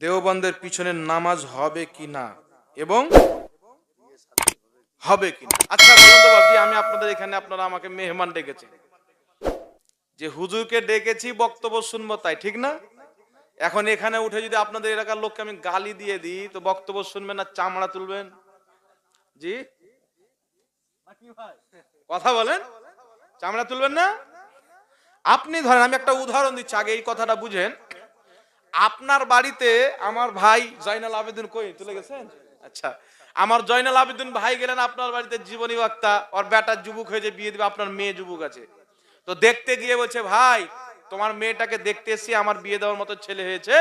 দেওবন্দের পিছনে নামাজ হবে কি না এবং হবে কি না। আচ্ছা বলুন তো বাবজি, আমি আপনাদের এখানে আপনারা আমাকে মেহমান ডেকেছেন, যে হুজুরকে ডেকেছি বক্তব্য শুনবো, তাই ঠিক না? এখন এখানে উঠে যদি আপনাদের এলাকার লোককে আমি গালি দিয়ে দিই তো বক্তব্য শুনবেন না চামড়া তুলবেন? জি কথা বলেন, চামড়া তুলবেন না? আপনি ধরেন, আমি একটা উদাহরণ দিচ্ছি, আগে এই কথাটা বুঝেন। আপনার বাড়িতে আমার ভাই জয়নাল আবেদিন, কই তুলে গেছেন? আচ্ছা, আমার জয়নাল আবেদিন ভাই গেলেন আপনার বাড়িতে জীবনী বক্তা, ওর বেটা যুবক হয়েছে, বিয়ে দিবে, আপনার মেয়ে যুবক আছে, তো দেখতে গিয়ে বলছে ভাই তোমার মেয়েটাকে দেখতে এসেছি, আমার বিয়ে দেওয়ার মতো ছেলে হয়েছে,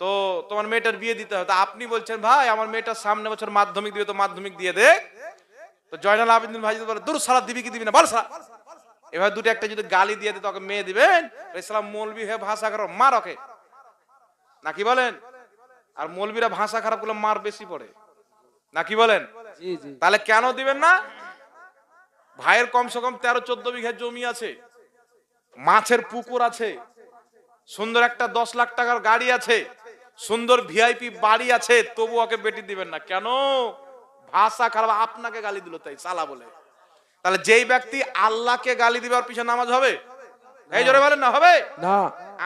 তো তোমার মেয়েটার বিয়ে দিতে হবে। তা আপনি বলছেন ভাই আমার মেয়েটার সামনে বছর মাধ্যমিক দিবে, তো মাধ্যমিক দিয়ে দে। তো জয়নাল আবেদিন ভাই যদি বলে দূর সালা দিবি কি দিবি না বল সালা, এবার দুটো একটা যদি গালি দিয়ে দিত ওকে মেয়ে দিবেন, ইসলাম মৌলবি হয়ে ভাষা খারাপ মার ওকে, নাকি বলেন? আর মৌলবীরা ভাষা খারাপ করলে মার বেশি পড়ে, নাকি বলেন? তাহলে কেন দিবেন না? ভাইয়ের কমসে কম 13-14 বিঘা জমি আছে, মাছের পুকুর আছে, সুন্দর একটা 10 লাখ টাকার গাড়ি আছে, সুন্দর ভিআইপি বাড়ি আছে, তবু ওকে বেটি দিবেন না কেন? ভাষা খারাপ, আপনাকে গালি দিল তাই সালা বলে। তাহলে যেই ব্যক্তি আল্লাহকে গালি দিবার পিছনে নামাজ হবে? এই জোরে বলেন না হবে না।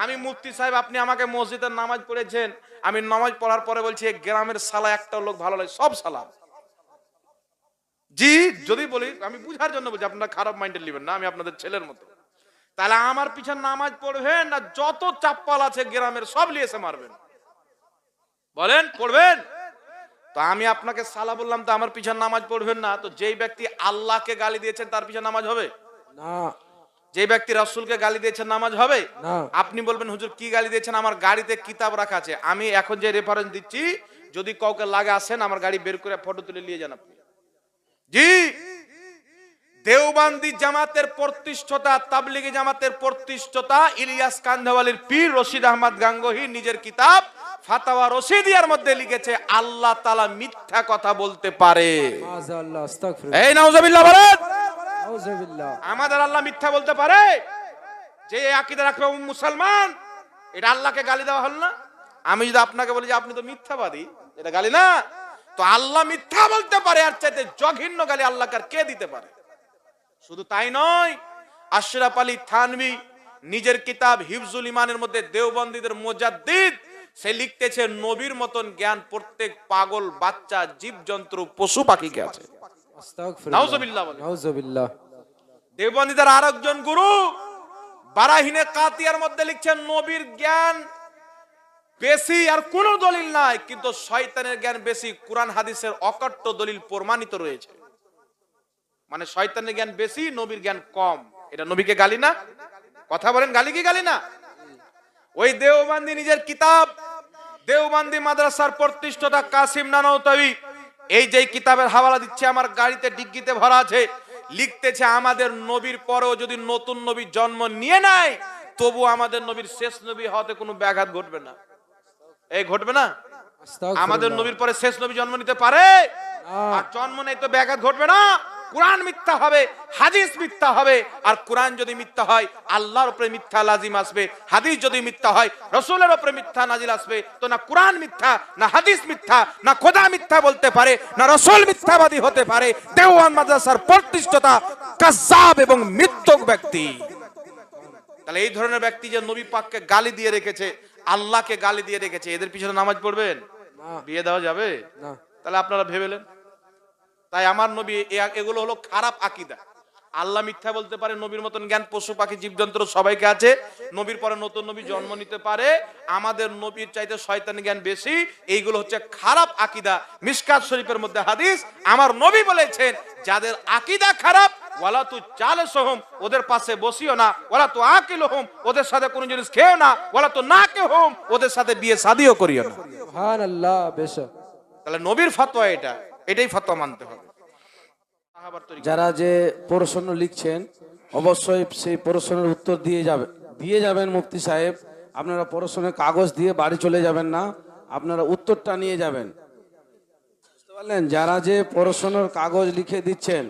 আমি মুফতি সাহেব, আপনি আমাকে মসজিদের নামাজ পড়েছেন, আমি নামাজ পড়ার পরে বলছি এই গ্রামের সালা একটা লোক ভালো লাগে, সব সালা। জি যদি বলি, আমি বুঝার জন্য বলছি, আপনারা খারাপ মাইন্ডে নেবেন না, আমি আপনাদের ছেলের মতো। তাহলে আমার পিছনে নামাজ পড়বেন না যত চাপ্পাল আছে গ্রামের সব লিয়েছে মারবেন? বলেন পড়বেন? তো আমি আপনাকে সালা বললাম, তো আমার পিছনে নামাজ পড়বেন না, তো যেই ব্যক্তি আল্লাহকে গালি দিয়েছেন তার পিছনে নামাজ হবে না? যে ব্যক্তি রাসূলকে গালি দিয়েছেন নামাজ হবে না? আপনি বলবেন হুজুর কি গালি দিয়েছেন, আমার গাড়িতে কিতাব রাখা আছে, আমি এখন যে রেফারেন্স দিচ্ছি যদি কাউকে লাগে আসেন আমার গাড়ি বের করে ফটো তুলে নিয়ে যান আপনি। জি দেওবন্দি জামাতের প্রতিষ্ঠাতা, তাবলিগি জামাতের প্রতিষ্ঠাতা ইলিয়াস কান্ধাওয়ালির পীর রশিদ আহমদ গাঙ্গোহী নিজের কিতাব ফাতাওয়া রশিদিয়ার মধ্যে লিখেছে আল্লাহ তাআলা মিথ্যা কথা বলতে পারে। মাশাআল্লাহ, আস্তাগফিরুল্লাহ, এই নাউজুবিল্লাহ বলেন। নাউজুবিল্লাহ, আমাদের আল্লাহ মিথ্যা বলতে পারে? যে আকীদা রাখবে মুসলমান, এটা আল্লাহকে গালি দেওয়া হল না? আমি যদি আপনাকে বলি যে আপনি তো মিথ্যাবাদী, এটা গালি না? তো আল্লাহ মিথ্যা বলতে পারে, আর চাইতে জঘন্য গালি আল্লাহকে আর কে দিতে পারে? শুধু তাই নয়, আশরাফ আলী থানভী নিজের কিতাব হিফজুল ইমানের মধ্যে দেওবন্দীদের মুজাদ্দিদ, সে লিখতেছে নবীর মতন জ্ঞান প্রত্যেক পাগল বাচ্চা জীবজন্তু পশু পাখিকে আছে। আস্তাগফিরুল্লাহ, নাউজুবিল্লাহ বলেন। নাউজুবিল্লাহ। দেওবন্দীদের আরেকজন গুরু বারাহিনে কাতিয়ার মধ্যে লিখছেন নবীর জ্ঞান বেশি আর কোন দলিল নাই, কিন্তু শয়তানের জ্ঞান বেশি, কুরআন হাদিসের অকট্ট দলিল প্রমাণিত রয়েছে। মানে শয়তানের জ্ঞান বেশি, নবীর জ্ঞান কম, এটা নবীকে গালি না? কথা বলেন, গালি কি গালি না? ওই দেওবন্দি নিজের কিতাব, দেওবন্দি মাদ্রাসার প্রতিষ্ঠাতা কাসিম নানওতাবি, এই যে কিতাবের হাওয়ালা দিচ্ছে, আমার গাড়িতে ডিগ্গিতে ভরা আছে, লিখতেছে আমাদের নবীর পরেও যদি নতুন নবী জন্ম নিয়ে নেয় তবু আমাদের নবীর শেষ নবী হতে কোনো ব্যাঘাত ঘটবে না। এই ঘটবে না? আমাদের নবীর পরে শেষ নবী জন্ম নিতে পারে? আর জন্ম নেই তো ব্যাঘাত ঘটবে না? কুরআন মিথ্যা হবে, হাদিস মিথ্যা হবে, আর কুরআন যদি মিথ্যা হয় আল্লাহর উপরে মিথ্যা লাজিম আসবে, হাদিস যদি মিথ্যা হয় রাসূলের উপরে মিথ্যা নাজিল আসবে। তো না কুরআন মিথ্যা, না হাদিস মিথ্যা, না খোদা মিথ্যা বলতে পারে, না রাসূল মিথ্যাবাদী হতে পারে। দেওবন্দ মাদ্রাসার প্রতিষ্ঠাতা কাযযাব এবং মিথ্যক ব্যক্তি। তাহলে এই ধরনের ব্যক্তি যে নবী পাককে গালি দিয়ে রেখেছে, আল্লাহকে গালি দিয়ে রেখেছে, এদের পিছনে নামাজ পড়বেন? বিয়ে দেওয়া যাবে না? তাহলে আপনারা ভেবেলেন। তাই আমার নবী, এগুলো হলো খারাপ আকীদা। আল্লাহ মিথ্যা বলতে পারে, নবীর মতন জ্ঞান পশু পাখি জীবজন্তু সবাইকে আছে, নবীর পরে নতুন নবী জন্ম নিতে পারে, আমাদের নবীর চাইতে শয়তানি জ্ঞান বেশি, এইগুলো হচ্ছে খারাপ আকীদা। মিশকাত শরীফের মধ্যে হাদিস, আমার নবী বলেছেন যাদের আকীদা খারাপ, ওয়ালা তু জালিসহুম, ওদের পাশে বসিও না, ওয়ালা তু আকিলহুম, ওদের সাথে কোনো জিনিস খেও না, ওয়ালা তু নাকিহুম, ওদের সাথে বিয়ে শাদিও করিও না। সুবহানাল্লাহ, বেশক। তাহলে নবীর ফতোয়া এটা, এটাই ফতোয়া মানতে হবে। যারা যে প্রশ্ন লিখছেন অবশ্যই সেই প্রশ্নের উত্তর দিয়ে যাবেন মুফতি সাহেব। আপনারা প্রশ্নের কাগজ দিয়ে বাড়ি চলে যাবেন না, আপনারা উত্তরটা নিয়ে যাবেন, বুঝতে পারলেন? যারা যে প্রশ্নের কাগজ লিখে দিচ্ছেন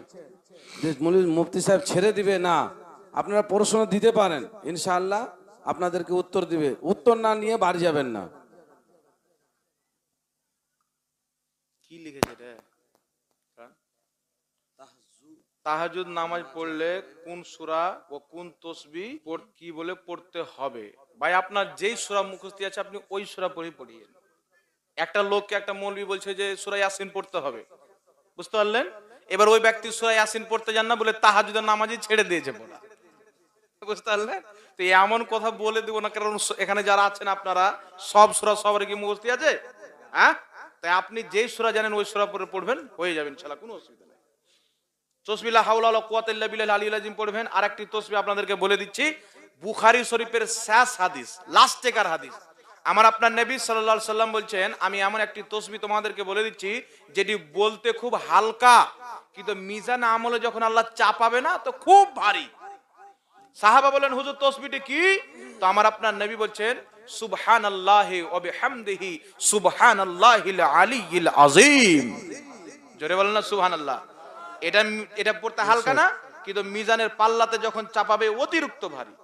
যে মুফতি সাহেব ছেড়ে দিবে না, আপনারা প্রশ্ন দিতে পারেন, ইনশাআল্লাহ আপনাদেরকে উত্তর দিবে, উত্তর না নিয়ে বাড়ি যাবেন না। লিখেছে রে? হ্যাঁ? তাহাজ্জুদ নামাজ পড়লে কোন সূরা ও কোন তসবিহ কি বলে পড়তে হবে? ভাই আপনার যেই সূরা মুখস্থ আছে আপনি ওই সূরা পড়িয়েন। একটা লোককে একটা মৌলবি বলছে যে সূরা ইয়াসিন পড়তে হবে, বুঝতে পারলেন? এবার ওই ব্যক্তি সূরা ইয়াসিন পড়তে জান না বলে তাহাজ্জুদের নামাজই ছেড়ে দিয়েছে পড়া, বুঝতে পারলেন? তো এমন কথা বলে দেবো না, কারণ এখানে যারা আছেন আপনারা সব সূরা সবার কি মুখস্থ আছে? হ্যাঁ, তাই আপনি যেই সূরা জানেন ওই সূরা পড়ে পড়বেন, হয়ে যাবে ইনশাআল্লাহ, কোনো অসুবিধা নেই। তসবিহ লা হাওলা ওয়ালা কুওয়াতা ইল্লা বিল্লাহিল আলিয়্যিল আযীম পড়বেন। আরেকটি তসবিহ আপনাদেরকে বলে দিচ্ছি, বুখারী শরীফের শেষ হাদিস, লাস্টেকার হাদিস। আমার আপনার নবী সাল্লাল্লাহু আলাইহি সাল্লাম বলছেন, আমি এমন একটি তসবিহ তোমাদেরকে বলে দিচ্ছি যেটি বলতে খুব হালকা, কিন্তু মিজান আমলে যখন আল্লাহ চাপাবে না তো খুব ভারী। সাহাবা বলেন, হুজুর তসবিহটি কি? তো আমার আপনার নবী বলছেন, সুবহানাল্লাহি ওয়া বিহামদিহি সুবহানাল্লাহিল আলিয়্যিল আযীম। জোরে বলেন না সুবহানাল্লাহ। এটা এটা পড়তে হালকা না, কিন্তু মিজানের পাল্লাতে যখন চাপাবে অতিরিক্ত ভারী।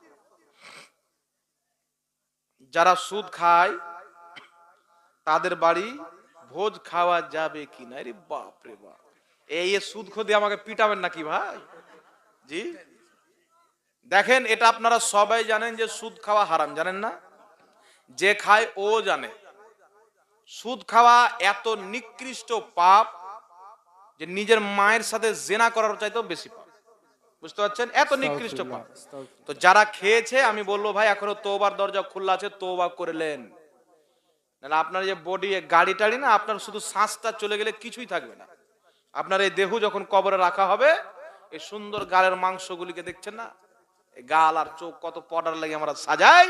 যারা সুদ খায় তাদের বাড়ি ভোজ খাওয়া যাবে কিনা? আরে বাপ রে বাপ, এই সুদ খোদে আমাকে পিটাবেন নাকি ভাই? জি দেখেন, এটা আপনারা সবাই জানেন যে সুদ খাওয়া হারাম, জানেন না? যে খায় ও জানে সুদ খাওয়া এত নিকৃষ্ট পাপ যে নিজের মায়ের সাথে জেনা করার চাইতেও বেশি পাপ, বুঝতে পারছেন? এত নিকৃষ্ট পাপ। তো যারা খেয়েছে আমি বলবো ভাই এখনো তওবার দরজা খোলা আছে, তওবা করলেন। নাহলে আপনার যে বডি গাড়ি টাড়ি না, আপনার শুধু শ্বাসটা চলে গেলে কিছুই থাকবে না। আপনার এই দেহ যখন কবরে রাখা হবে, এই সুন্দর গালের মাংসগুলিকে দেখছেন না, এই গাল আর চোখ কত পর্দার লাগে আমরা সাজাই,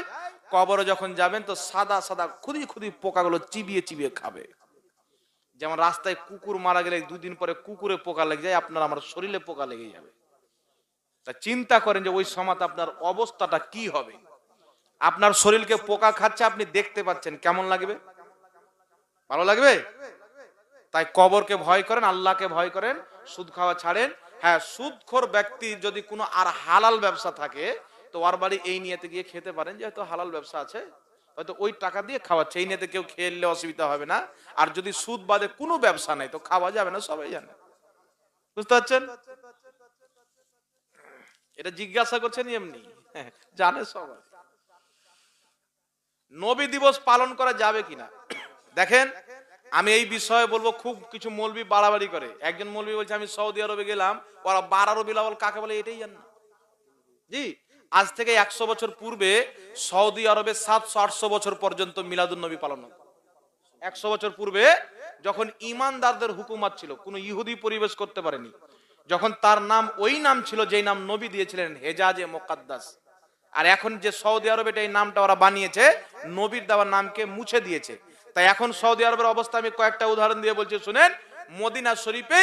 কবরে যখন যাবেন তো সাদা সাদা খুদি খুদি পোকাগুলো চিবিয়ে চিবিয়ে খাবে। যেমন রাস্তায় কুকুর মারা গেলে 2 দিন পরে কুকুরে পোকা লেগে যায়, আপনার আমার শরীরে পোকা লেগে যাবে। তা চিন্তা করেন যে ওই সময় আপনার অবস্থাটা কি হবে। আপনার শরীরকে পোকা খাচ্ছে, আপনি দেখতে পাচ্ছেন, কেমন লাগবে? ভালো লাগবে? তাই কবরকে ভয় করেন, আল্লাহকে ভয় করেন, সুদ খাওয়া ছাড়েন। হ্যাঁ, সুদখোর ব্যক্তি যদি কোনো আর হালাল ব্যবসা থাকে তো ওর বাড়ি এই নিয়তে গিয়ে খেতে পারেন, যেহেতু হালাল ব্যবসা আছে, হয়তো ওই টাকা দিয়ে খাওয়াচ্ছে, এই নিয়তে কেউ খেয়ে নিলে অসুবিধা হবে না। আর যদি সুদ বাদে কোনো ব্যবসা নেই তো খাওয়া যাবে না, সবাই জানে, বুঝতে পারছেন? এটা জিজ্ঞাসা করছেন এমনি, জানে সবাই। নবী দিবস পালন করা যাবে কিনা? দেখেন, আমি এই বিষয়ে বলবো, খুব কিছু মৌলবি বাড়াবাড়ি করে। একজন মৌলবি বলছে আমি সৌদি আরবে গেলাম, ওরা 12 রবিউল আউয়াল কাকে বলে এটাই জান না। জি, আজ থেকে 100 বছর পূর্বে সৌদি আরবে 700-800 বছর পর্যন্ত মিলাদুন নবী পালন হতো। 100 বছর পূর্বে যখন ইমানদারদের হুকুমত ছিল, কোনো ইহুদি পরিবেশ করতে পারেনি, যখন তার নাম ওই নাম ছিল যেই নাম নবী দিয়েছিলেন, হেজাজে মুকাদ্দাস। আর এখন যে সৌদি আরবে এই নামটা ওরা বানিয়েছে, নবীর দেওয়ার নামকে মুছে দিয়েছে। তাই এখন সৌদি আরবের অবস্থা আমি কয়েকটা উদাহরণ দিয়ে বলছি, শুনেন। মদিনা শরীফে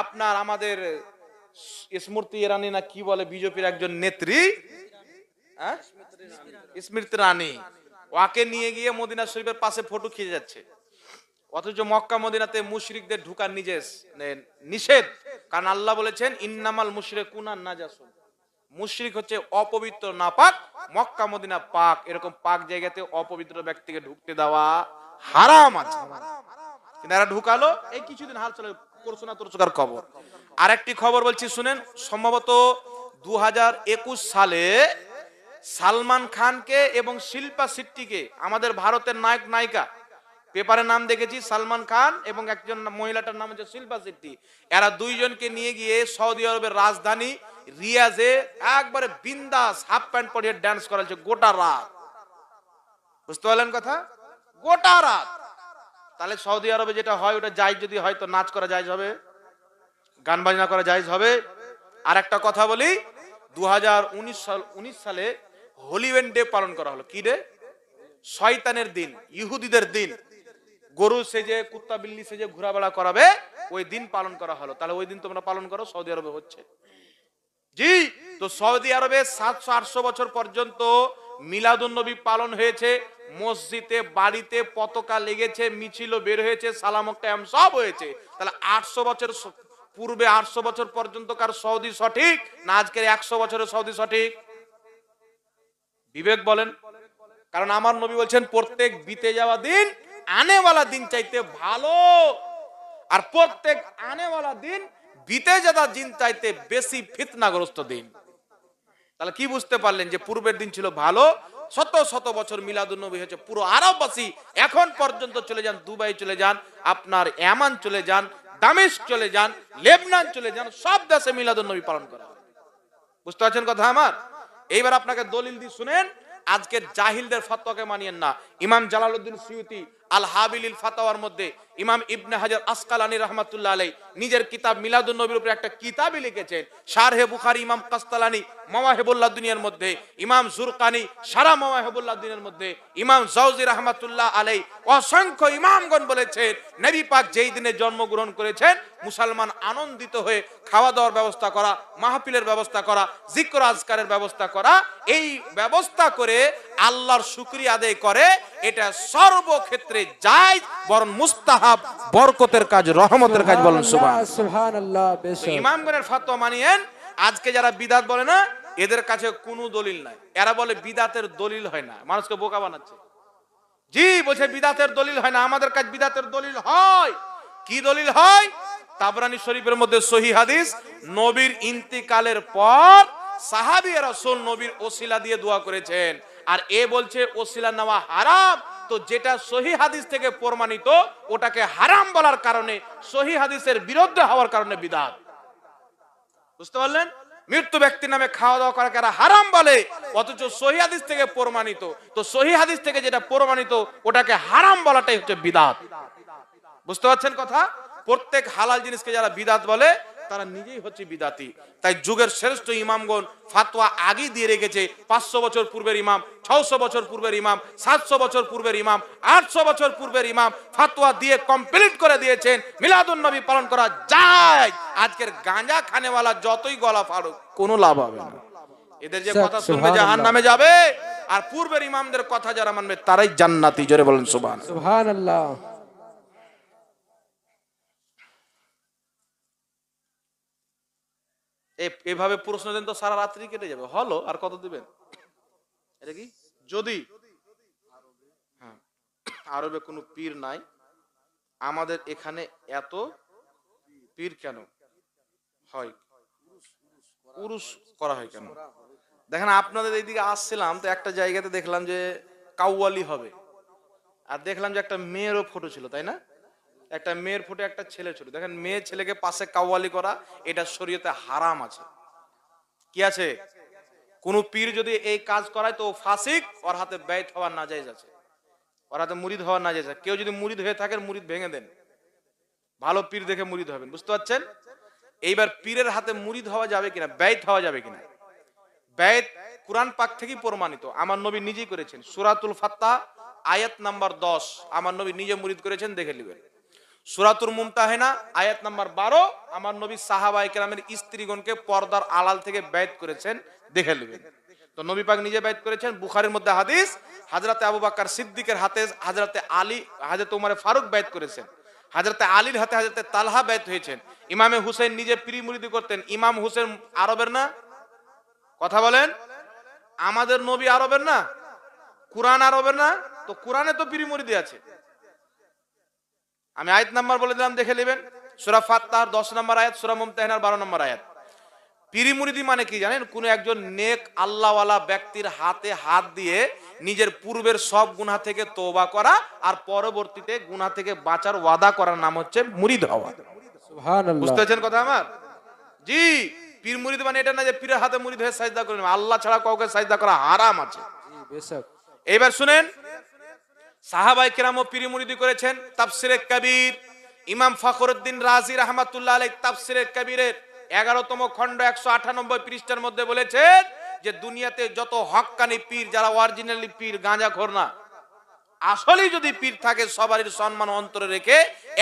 আপনার আমাদের স্মৃতি ইরানি না কি বলে, বিজেপির একজন নেত্রী, স্মৃতি রানী, ওকে নিয়ে গিয়ে মদিনা শরীফের পাশে ফটো খিঁচে যাচ্ছে। অথচ মক্কা মদিনাতে মুশরিকদের ঢুকা নিষেধ, কারণ আল্লাহ বলেছেন ইন্নামাল মুশরিকুনা নাজাসুন, মুশরিক হচ্ছে অপবিত্র নাপাক, মক্কা মদিনা পাক। এরকম পাক জায়গাতে অপবিত্র ব্যক্তিকে ঢুকতে দেওয়া হারাম আছে। কিন্তু এরা ঢুকালো, এই কিছুদিন হাল চলে করছনা তোরসকার খবর। আরেকটি খবর বলছি শুনেন, সম্ভবত 2021 সালে সালমান খানকে এবং শিল্পা শেট্টিকে, আমাদের ভারতের নায়ক নায়িকা, পেপারে নাম দেখেছি সালমান খান এবং একজন মহিলাটার নাম হচ্ছে শিল্পা শেট্টি, এরা দুইজনকে নিয়ে গিয়ে সৌদি আরবের রাজধানী রিয়াজে একবারে বিন্দাস হাফ প্যান্ট পরিয়ে ডান্স করাচ্ছে গোটা রাত, বুঝতে পারলেন কথা? গোটা রাত। তাহলে সৌদি আরবে যেটা হয় ওটা জায়েজ যদি হয় তো নাচ করা জায়েজ হবে, গান বাজনা করা জায়েজ হবে। আর একটা কথা বলি, 2019 সালে হোলিওয়েন ডে পালন করা হলো। কি ডে? শয়তানের দিন, ইহুদিদের দিন। গরু সেজে কুত্তা বিল্লি সেজে ঘোরাবেড়া করাবে, ওই দিন পালন করা হলো। তাহলে ওই দিন তোমরা পালন করো, সৌদি আরবে হচ্ছে। জি, তো সৌদি আরবে 700-800 বছর পর্যন্ত মিলাদুন নবী পালন হয়েছে। মসজিদে বাড়িতে পতাকা লেগেছে, মিছিল বের হয়েছে, সালাম কায়াম সব হয়েছে। তাহলে 800 বছর পূর্বে 800 বছর পর্যন্ত কার সৌদি সঠিক না আজকের 100 বছরের সৌদি সঠিক? বিবেক বলেন। কারণ আমার নবী বলছেন প্রত্যেক বিতে যাওয়া দিন আনেওয়ালা দিন চাইতে ভালো। আর প্রত্যেক আনেওয়ালা দিন বিতে যাদা দিন চাইতে বেশি ফিতনাগ্রস্ত দিন। তাহলে কি বুঝতে পারলেন যে পূর্বের দিন ছিল ভালো? শত শত বছর মিলাদুন নবী হয়েছে। পুরো আরববাসী এখন পর্যন্ত চলে যান, দুবাই চলে যান, আপনার ইয়ামান চলে যান, দামেস্ক চলে যান, লেবনান চলে যান, সব দেশে মিলাদুন নবী পালন করা হয়। বুঝতে পারছেন কথা আমার? এইবার আপনাকে দলিল দিয়ে শুনেন, আজকের জাহিলদের ফতোয়াকে মানিয়েন না। ইমাম জালালউদ্দিন সুয়ুতি আল হাবিলিল ফাতাওয়ার মধ্যে ইমাম ইবনে হাজার আসকালানী রাহমাতুল্লাহ আলাইহি নিজের কিতাব মিলাদুন নবীর উপরে একটা কিতাবই লিখেছেন। শারহে বুখারী ইমাম কাসতালানী মাওয়াহিবুল্লাহ দুনিয়ার মধ্যে, ইমাম জুরকানি সারা মাওয়াহিবুল্লাহ দুনিয়ার মধ্যে, ইমাম জাওজি রাহমাতুল্লাহ আলাইহি অসংখ্য ইমামগণ বলেছেন নবী পাক যেই দিনে জন্মগ্রহণ করেছেন মুসলমান আনন্দিত হয়ে খাওয়া দাওয়ার ব্যবস্থা করা, মাহফিলের ব্যবস্থা করা, জিকর আজকারের ব্যবস্থা করা, এই ব্যবস্থা করে আল্লাহর শুকরিয়া আদায় করে, এটা সর্বক্ষেত্রে জায়েজ, বরং মুস্তাহাব, বরকতের কাজ, রহমতের কাজ। বলেন সুবহানাল্লাহ। বেশক ইমামগণের ফতোয়া মানিয়েন। আজকে যারা বিদাত বলে না, এদের কাছে কোনো দলিল নাই। এরা বলে বিদাতের দলিল হয় না, মানুষকে বোকা বানাচ্ছে। জি বলছে বিদাতের দলিল হয় না, আমাদের কাছে বিদাতের দলিল হয়। কি দলিল হয়? তাবরানী শরীফের মধ্যে সহিহ হাদিস, নবীর ইন্তিকালের পর সাহাবী রাসূল নবীর ওসিলা দিয়ে দোয়া করেছেন, আর এ বলছে ওসিলা নেওয়া হারাম। তো যেটা সহিহ হাদিস থেকে প্রমাণিত ওটাকে হারাম বলার কারণে, সহিহ হাদিসের বিরুদ্ধে হওয়ার কারণে বিদআত। বুঝতে পারলেন? মৃত্যু ব্যক্তির নামে খাওয়া দাওয়া করা কারা হারাম বলে, অথচ সহিহ হাদিস থেকে প্রমাণিত। তো সহিহ হাদিস থেকে যেটা প্রমাণিত ওটাকে হারাম বলাটাই হচ্ছে বিদআত। বুঝতে পারছেন কথা? প্রত্যেক হালাল জিনিসকে যারা বিদআত বলে তারা নিজেই হচ্ছে বিদাতি। তাই যুগের শ্রেষ্ঠ ইমামগণ ফাতোয়া আগেই দিয়ে রেখেছে। 500 বছর পূর্বের ইমাম, 600 বছর পূর্বের ইমাম, 700 বছর পূর্বের ইমাম, 800 বছর পূর্বের ইমাম ফাতোয়া দিয়ে কমপ্লিট করে দিয়েছেন মিলাদুন নবী পালন করা যায়। আজকের গাঁজা খানেওয়ালা যতই গলা ফাড়ুক কোনো লাভ হবে না। এদের যে কথা শুনবে জাহান্নামে যাবে, আর পূর্বের ইমামদের কথা যারা মানবে তারাই জান্নাতি। জোরে বলেন সুবহানাল্লাহ। এভাবে প্রশ্ন দেন তো সারা রাত্রি কেটে যাবে। হলো আর কত দিবেন? এটা কি যদি আরবে কোনো পীর নাই, আমাদের এখানে এত পীর কেন হয়, উরুস করা হয় কেন? দেখেন আপনাদের এইদিকে আসছিলাম তো একটা জায়গাতে দেখলাম যে কাউয়ালি হবে, আর দেখলাম যে একটা মেয়েরও ফটো ছিল, তাই না? একটা মেয়ের ফটো, একটা ছেলে ছিল। দেখেন মেয়ে ছেলেকে পাশে কাওয়ালি করা, এটা শরীয়তে হারাম আছে। কি আছে? কোন পীর যদি এই কাজ করায় তো ফাসিক, ওর হাতে বেঈত হওয়ার নাজায়েজ আছে, ওর হাতে মুরিদ হওয়ার নাজায়েজ আছে। কেউ যদি মুরিদ হয়ে থাকেন মুরিদ ভেঙে দেন, ভালো পীর দেখে মুরিদ হবেন। বুঝতে পারছেন? এইবার পীরের হাতে মুরিদ হওয়া যাবে কিনা, বেঈত হওয়া যাবে কিনা? বেঈত কুরআন পাক থেকেই প্রমাণিত, আমার নবী নিজেই করেছেন। সূরাতুল ফাত্তাহ আয়াত নাম্বার 10 আমার নবী নিজে মুরিদ করেছেন, দেখে নেবেন। সূরাতুল মুমতাহিনা আয়াত নাম্বার 12 আমার নবী সাহাবায়ে কেরামের স্ত্রীগণকে পর্দার আড়াল থেকে বেঈত করেছেন, দেখে নেবেন। তো নবী পাক নিজে বেঈত করেছেন। বুখারীর মধ্যে হাদিস, হযরতে আবু বকর সিদ্দিকের হাতে হযরতে আলী, হযরতে ওমর ফারুক বেঈত করেছেন। হযরতে আলীর হাতে হযরতে তালহা বেঈত হয়েছেন। ইমামে হুসাইন নিজে পীর মুরিদি করতেন। ইমাম হুসেন আরবের না? কথা বলেন। আমাদের নবী আরবের না? কুরআন আরবের না? তো কুরআনে তো পীর মুরিদি আছে। আমি আয়াত নাম্বার বলে দিলাম, দেখে নেবেন। সূরা ফাত্তাহর 10 নম্বর আয়াত, সূরা মুমতাহিনার 12 নম্বর আয়াত। পীর মুরিদি মানে কি জানেন? কোন একজন নেক আল্লাহওয়ালা ব্যক্তির হাতে হাত দিয়ে নিজের পূর্বের সব গুনাহ থেকে তওবা করা আর পরবর্তীতে গুনাহ থেকে বাঁচার ওয়াদা করার নাম হচ্ছে মুরিদ হওয়া। সুবহানাল্লাহ। বুঝতে পারছেন কথা আমার? জি, পীর মুরিদ মানে এটা না যে পীরের হাতে মুরিদ হয়ে সাজদা করবেন। আল্লাহ ছাড়া কাউকে সাজদা করা হারাম আছে। জি বেশক। এইবার শুনেন, সাহাবায়ে কেরামও পীর মুরিদি করেছেন। তাফসিরে কবির ইমাম ফখরুদ্দিন রাজি রাহমাতুল্লাহ আলাইহি তাফসিরে কবিরের 11তম খণ্ড 198 পৃষ্ঠার মধ্যে বলেছেন যে দুনিয়াতে যত হক্কানি পীর, যারা অরিজিনালি পীর, গাঁজাখোর না, আসলেই যদি পীর থাকে সবারই সম্মান অন্তরে রেখে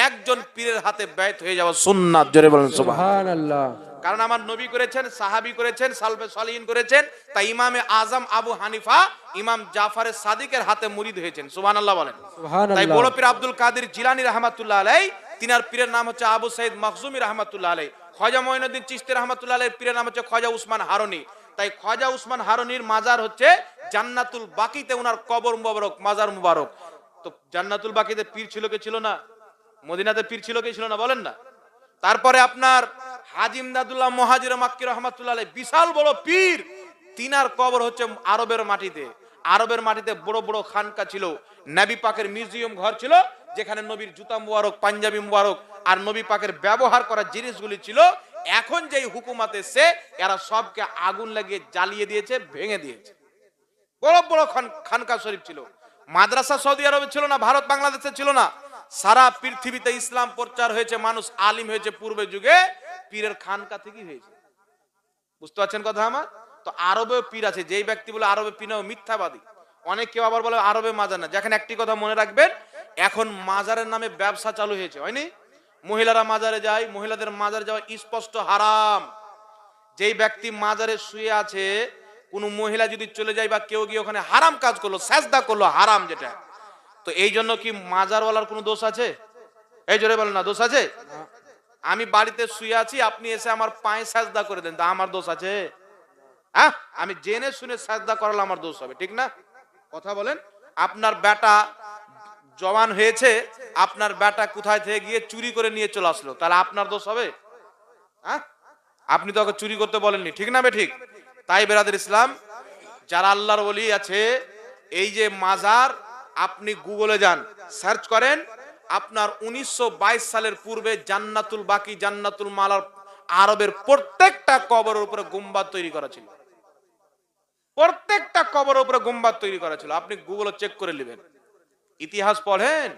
একজন পীরের হাতে বেঈত হয়ে যাওয়া সুন্নাত। জোরে বলেন সুবহানাল্লাহ। কারণ আমার নবী করেছেন, সাহাবী করেছেন, সালফে সালিহিন করেছেন। তাই ইমামে আজম আবু হানিফা ইমাম জাফর সাদিকের হাতে মুরিদ হয়েছেন। সুবহানাল্লাহ বলেন। তাই বড় পীর আব্দুল কাদের জিলানী রাহমাতুল্লাহ আলাইহি, তিনার পীরের নাম হচ্ছে আবু সাইদ মাখজুমি রাহমাতুল্লাহ আলাইহি। খাজা মঈনুদ্দিন চিশতি রাহমাতুল্লাহ আলাইহির পীরের নাম হচ্ছে খাজা উসমান হারুনি। তাই খাজা উসমান হারুনির মাজার হচ্ছে জান্নাতুল বাকিতে, ওনার কবর মুবারক, মাজার মুবারক। তো জান্নাতুল বাকিতে পীর ছিল কি ছিল না? মদিনাতে পীর ছিল কি ছিল না বলেন না? তারপরে আপনার হাজি ইমদাদুল্লাহ মুহাজির মাক্কি রাহমাতুল্লাহ আলাইহি বিশাল বড় পীর, তিনার কবর হচ্ছে আরবের মাটিতে। আরবের মাটিতে বড় বড় খানকা ছিল, নবী পাকের মিউজিয়াম ঘর ছিল, যেখানে নবীর জুতা মুবারক, পাঞ্জাবি মুবারক আর নবী পাকের ব্যবহার করা জিনিসগুলি ছিল। এখন যেই হুকুমত এসে এরা সবকে আগুন লাগিয়ে জ্বালিয়ে দিয়েছে, ভেঙে দিয়েছে। বড় বড় খানকা শরীফ ছিল। মাদ্রাসা সৌদি আরবে ছিল না, ভারত বাংলাদেশে ছিল না। সারা পৃথিবীতে ইসলাম প্রচার হয়েছে, মানুষ আলিম হয়েছে পূর্বে যুগে পীরের খানকা থেকেই হয়েছে। বুঝতে পারছেন কথা আমার? তো আরবে পীর আছে, যেই ব্যক্তি বলে আরবে পীর না, মিথ্যাবাদী। অনেক কেউ আবার বলে আরবে মাজার না। যেখানে একটি কথা মনে রাখবেন, এখন মাজারের নামে ব্যবসা চালু হয়েছে, হয়নি? মহিলারা মাজারে যায়, মহিলাদের মাজারে যাওয়া স্পষ্ট হারাম। যেই ব্যক্তি মাজারে শুয়ে আছে, কোন মহিলা যদি চলে যায় বা কেউ গিয়ে ওখানে হারাম কাজ করলো, সাজদা করলো, হারাম যেটা, তো এই জন্য কি মাজারওয়ালার কোনো দোষ আছে? এই জোরে বলেন না, দোষ আছে? আমি বাড়িতে শুয়ে আছি, আপনি এসে আমার পায়ে সাজদা করে দেন, তা আমার দোষ আছে? হ্যাঁ, আমি জেনে শুনে সাজদা করালে আমার দোষ হবে, ঠিক না? কথা বলেন। আপনার বেটা জওয়ান হয়েছে, আপনার বেটা কোথায় থেকে গিয়ে চুরি করে নিয়ে চলে আসলো, তাহলে আপনার দোষ হবে? হ্যাঁ, আপনি তো ওকে চুরি করতে বলেননি, ঠিক না? ঠিক। তাই বেরাদের ইসলাম, যারা আল্লাহর ওলি আছে, এই যে মাজার, আপনি গুগলে যান, সার্চ করেন, আপনার 1922 সালের পূর্বে জান্নাতুল বাকি, জান্নাতুল মালার আরবের প্রত্যেকটা কবরের উপরে গুম্বাদ তৈরি করা ছিল। প্রত্যেকটা কবরের উপরে গুম্বাদ তৈরি করা ছিল। আপনি গুগলে চেক করে নেবেন, ইতিহাস পড়েন,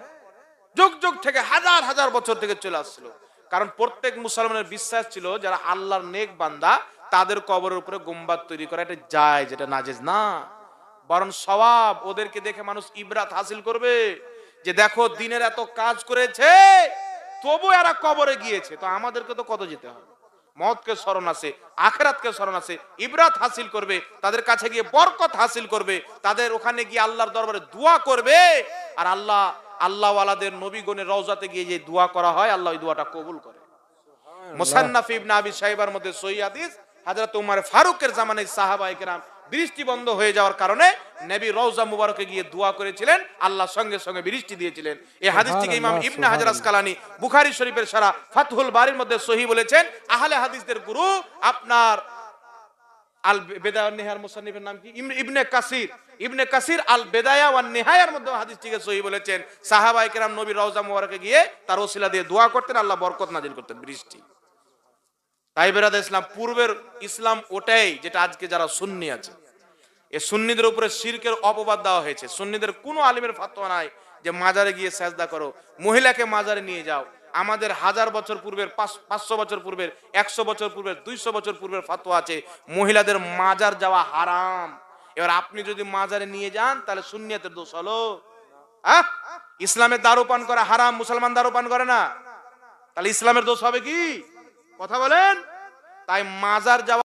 যুগ যুগ থেকে, হাজার হাজার বছর থেকে চলে আসছিল। কারণ প্রত্যেক মুসলমানের বিশ্বাস ছিল, যারা আল্লাহর নেক বান্দা, তাদের কবরের উপরে গুম্বাদ তৈরি করা এটা যায়, যেটা নাজেজ না, বরং সওয়াব। ওদেরকে দেখে মানুষ ইবরাত হাসিল করবে, যে দেখো দিনের এত কাজ করেছে, তবু এরা কবরে গিয়েছে, তো আমাদেরকে তো কত যেতে হবে। মওতকে স্মরণ আছে, আখিরাতকে স্মরণ আছে, ইবরাত হাসিল করবে, তাদের কাছে গিয়ে বরকত হাসিল করবে, তাদের ওখানে গিয়ে আল্লাহর দরবারে দোয়া করবে। আর আল্লাহ ওয়ালাদের নবীগণের রওজাতে গিয়ে যে দোয়া করা হয়, আল্লাহ ওই দোয়াটা কবুল করে। মুসান্নাফ ইবনে আবি শাইবার মধ্যে সহিহ হাদিস, হযরত উমর ফারুকের জামানায় সাহাবায়ে কেরাম বৃষ্টি বন্ধ হয়ে যাওয়ার কারণে নবী রওজা মুবারকে গিয়ে দোয়া করেছিলেন, আল্লাহ সঙ্গে সঙ্গে বৃষ্টি দিয়েছিলেন। এই হাদিসটিকে ইমাম ইবনে হাজার আসকালানী বুখারী শরীফের সারা ফাতহুল বারীর মধ্যে সহিহ বলেছেন। আহলে হাদিসদের গুরু আপনার আল বেদায়া ওয়ান নিহায়ার মুসান্নিফের নাম কি? ইবনে কাসির আল বেদায়া ওয়ান নিহায়ার মধ্যে হাদিসটিকে সহিহ বলেছেন। সাহাবায়ে কেরাম নবী রওজা মুবারকে গিয়ে তার ওসিলা দিয়ে দোয়া করতেন, আল্লাহ বরকত নাজিল করতেন, বৃষ্টি। তাই বেরাদর ইসলাম, পূর্বের ইসলাম ওটাই, যেটা আজকে যারা সুন্নি আছে, এই সুন্নিদের উপরে শিরকের অপবাদ দেওয়া হয়েছে। সুন্নিদের কোনো আলিমের ফতোয়া নাই যে মাজারে গিয়ে সাজদা করো, মহিলাকে মাজারে নিয়ে যাও। আমাদের 1000 বছর পূর্বের, 500 বছর পূর্বের, 100 বছর পূর্বের, 200 বছর পূর্বের ফতোয়া আছে, মহিলাদের মাজার যাওয়া হারাম। এবার আপনি যদি মাজারে নিয়ে যান, তাহলে সুন্নিয়তের দোষ হলো? ইসলামের দারু পান করা হারাম, মুসলমান দারু পান করে না, তাহলে ইসলামের দোষ হবে কি? কথা বলেন। তাই মাজার যাওয়া